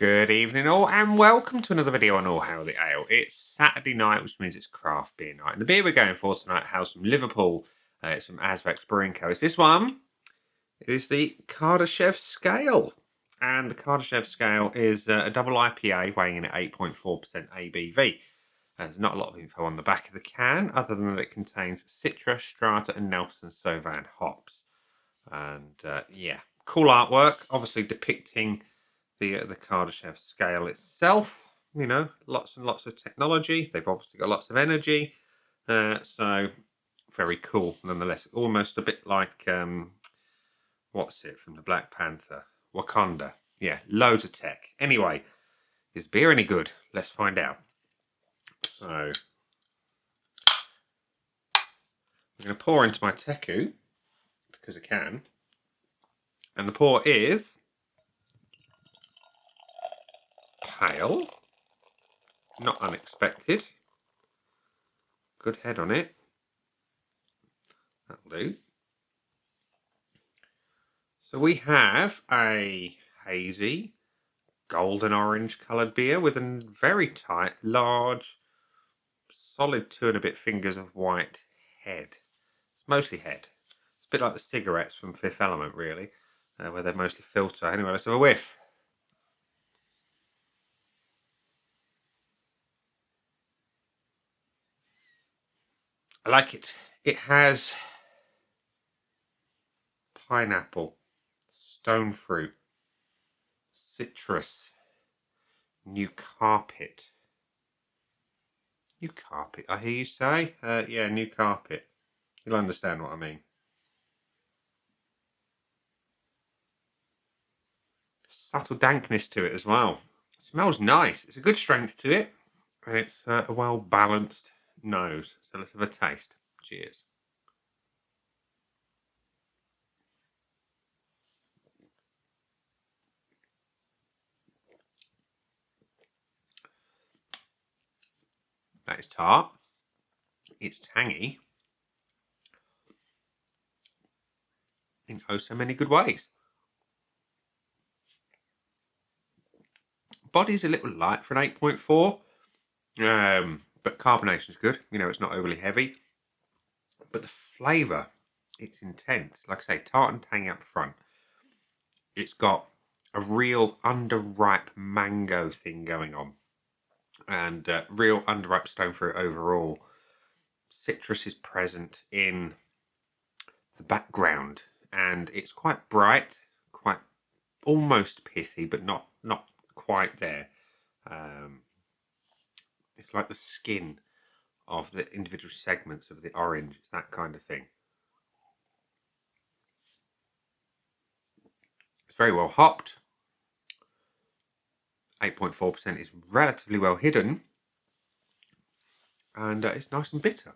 Good evening all and welcome to another video on All Hail the Ale. It's Saturday night, which means it's craft beer night. And the beer we're going for tonight hails from Liverpool. It's from AZVEX Brewing Co. It's this one. It is the Kardashev scale. And the Kardashev scale is a double IPA weighing in at 8.4% ABV. There's not a lot of info on the back of the can, other than that it contains Citra, Strata and Nelson Sauvin hops. And yeah, cool artwork, obviously depicting the Kardashev scale itself. You know, lots and lots of technology. They've obviously got lots of energy. So very cool nonetheless. Almost a bit like, what's it from the Black Panther? Wakanda. Yeah, loads of tech. Anyway, is beer any good? Let's find out. So, I'm going to pour into my teku, because I can. And the pour is pale, not unexpected. Good head on it. That'll do. So we have a hazy, golden orange coloured beer with a very tight, large, solid 2 and a bit fingers of white head. It's mostly head. It's a bit like the cigarettes from Fifth Element, really, where they're mostly filter. Anyway, let's have a whiff. I like it. It has pineapple, stone fruit, citrus, new carpet. New carpet, I hear you say? Yeah, new carpet. You'll understand what I mean. Subtle dankness to it as well. It smells nice. It's a good strength to it. And it's a well-balanced nose. So let's have a taste. Cheers. That is tart. It's tangy in oh so many good ways. Body's a little light for an 8.4, but carbonation is good. You know, it's not overly heavy. But the flavour, it's intense. Like I say, tart and tangy up front. It's got a real underripe mango thing going on. And real underripe stone fruit overall. Citrus is present in the background. And it's quite bright, quite almost pithy, but not quite there. It's like the skin of the individual segments of the orange. It's that kind of thing. It's very well hopped. 8.4% is relatively well hidden. And it's nice and bitter.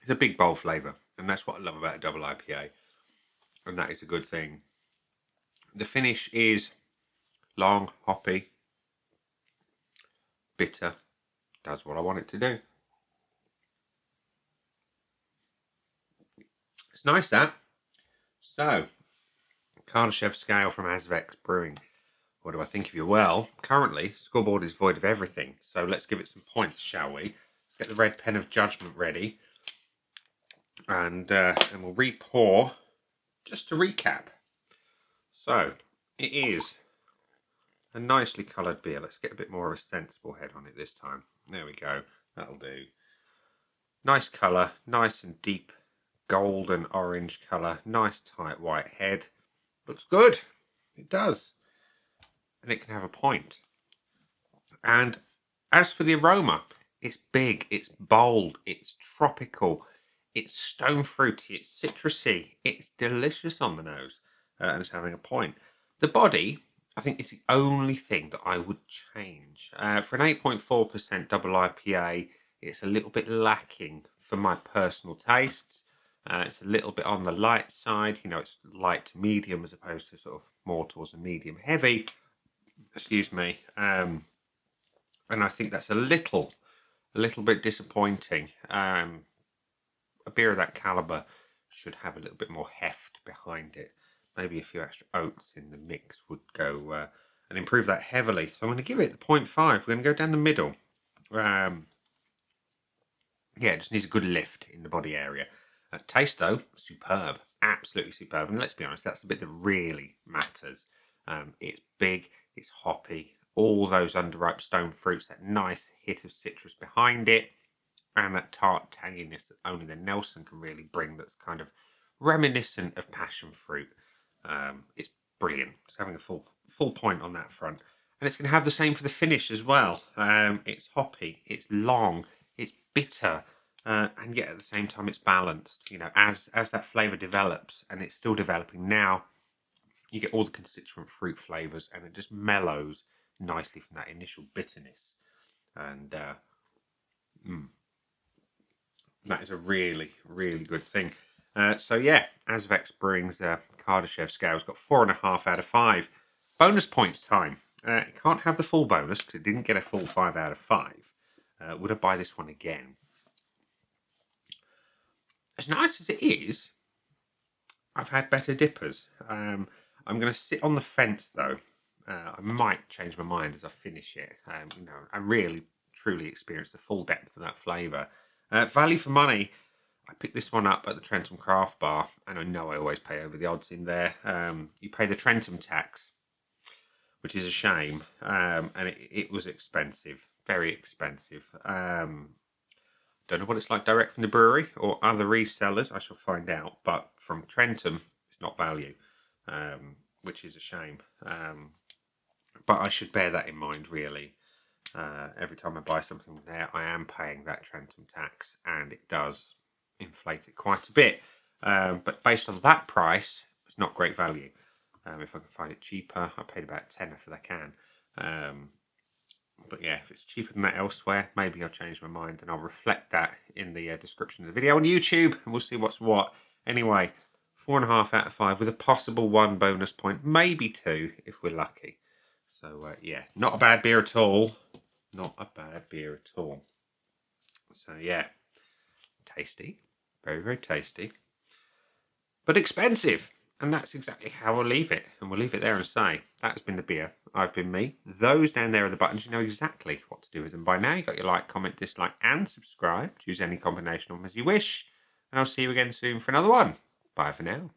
It's a big bold flavour. And that's what I love about a double IPA. And that is a good thing. The finish is long, hoppy, bitter. Does what I want it to do. It's nice, that. So, Kardashev scale from AZVEX Brewing. What do I think of you? Well, currently, scoreboard is void of everything. So let's give it some points, shall we? Let's get the red pen of judgment ready. And we'll re-pour just to recap. So, it is a nicely coloured beer. Let's get a bit more of a sensible head on it this time. There we go. That'll do. Nice colour. Nice and deep golden orange colour. Nice tight white head. Looks good. It does. And it can have a point. And as for the aroma, it's big, it's bold, it's tropical, it's stone fruity, it's citrusy, it's delicious on the nose, and it's having a point. The body, I think, is the only thing that I would change. For an 8.4% double IPA, it's a little bit lacking for my personal tastes. It's a little bit on the light side. You know, it's light to medium as opposed to sort of more towards a medium heavy. Excuse me. And I think that's a little bit disappointing. A beer of that caliber should have a little bit more heft behind it. Maybe a few extra oats in the mix would go and improve that heavily. So I'm going to give it the 0.5. We're going to go down the middle. Yeah, it just needs a good lift in the body area. Taste though, superb, absolutely superb. And let's be honest, that's the bit that really matters. It's big, it's hoppy, all those underripe stone fruits, that nice hit of citrus behind it, and that tart tanginess that only the Nelson can really bring, that's kind of reminiscent of passion fruit. It's brilliant. It's having a full point on that front. And it's going to have the same for the finish as well. It's hoppy, it's long, it's bitter, and yet at the same time it's balanced. You know, as that flavour develops, and it's still developing now, you get all the constituent fruit flavours, and it just mellows nicely from that initial bitterness. And that is a really, really good thing. So yeah, AZVEX Brewing's Kardashev scale's got 4.5 out of 5. Bonus points time. It can't have the full bonus because it didn't get a full 5 out of 5. Would I buy this one again? As nice as it is, I've had better dippers. I'm going to sit on the fence though. I might change my mind as I finish it. You know, I really, truly experienced the full depth of that flavour. Value for money. I picked this one up at the Trentham Craft Bar, and I know I always pay over the odds in there. You pay the Trentham tax, which is a shame, and it was expensive, very expensive. Don't know what it's like direct from the brewery or other resellers. I shall find out, but from Trentham, it's not value, which is a shame. But I should bear that in mind, really. Every time I buy something there, I am paying that Trentham tax, and it does inflate it quite a bit. But based on that price, it's not great value. If I can find it cheaper, I paid about £10 for that can. But yeah, if it's cheaper than that elsewhere, maybe I'll change my mind, and I'll reflect that in the description of the video on YouTube, and we'll see what's what. Anyway, 4.5 out of 5 with a possible 1 bonus point, maybe 2 if we're lucky. So yeah, not a bad beer at all. Not a bad beer at all. So yeah, tasty, very, very tasty, but expensive. And that's exactly how we'll leave it. And we'll leave it there and say, that's been the beer. I've been me. Those down there are the buttons. You know exactly what to do with them by now. You've got your like, comment, dislike, and subscribe. Choose any combination of them as you wish. And I'll see you again soon for another one. Bye for now.